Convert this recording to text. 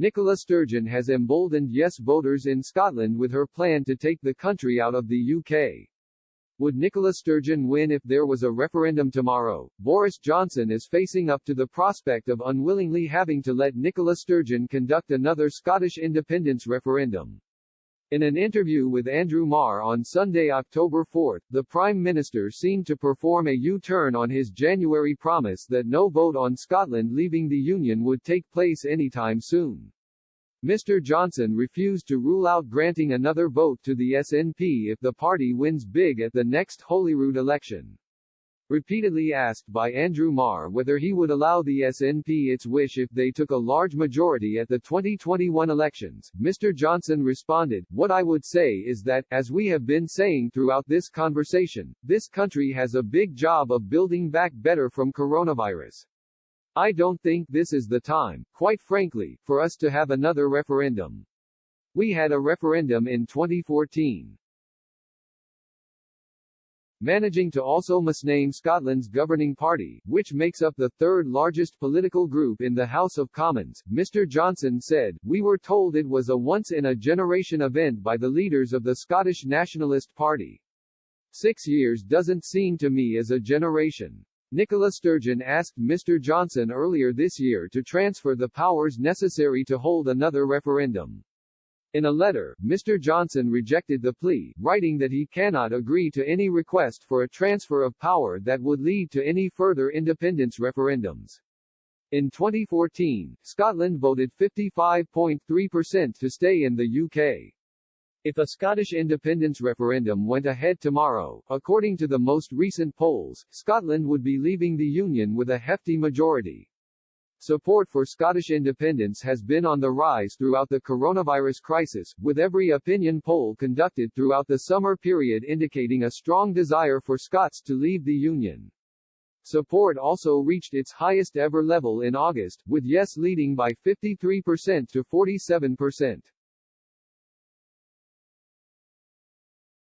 Nicola Sturgeon has emboldened Yes voters in Scotland with her plan to take the country out of the UK. Would Nicola Sturgeon win if there was a referendum tomorrow? Boris Johnson is facing up to the prospect of unwillingly having to let Nicola Sturgeon conduct another Scottish independence referendum. In an interview with Andrew Marr on Sunday, October 4, the Prime Minister seemed to perform a U-turn on his January promise that no vote on Scotland leaving the Union would take place anytime soon. Mr. Johnson refused to rule out granting another vote to the SNP if the party wins big at the next Holyrood election. Repeatedly asked by Andrew Marr whether he would allow the SNP its wish if they took a large majority at the 2021 elections, Mr. Johnson responded, "What I would say is that, as we have been saying throughout this conversation, this country has a big job of building back better from coronavirus. I don't think this is the time, quite frankly, for us to have another referendum. We had a referendum in 2014. Managing to also misname Scotland's governing party, which makes up the third largest political group in the House of Commons, Mr. Johnson said, "We were told it was a once-in-a-generation event by the leaders of the Scottish Nationalist Party. 6 years doesn't seem to me as a generation." Nicola Sturgeon asked Mr. Johnson earlier this year to transfer the powers necessary to hold another referendum. In a letter, Mr. Johnson rejected the plea, writing that he cannot agree to any request for a transfer of power that would lead to any further independence referendums. In 2014, Scotland voted 55.3% to stay in the UK. If a Scottish independence referendum went ahead tomorrow, according to the most recent polls, Scotland would be leaving the Union with a hefty majority. Support for Scottish independence has been on the rise throughout the coronavirus crisis, with every opinion poll conducted throughout the summer period indicating a strong desire for Scots to leave the Union. Support also reached its highest ever level in August, with Yes leading by 53% to 47%.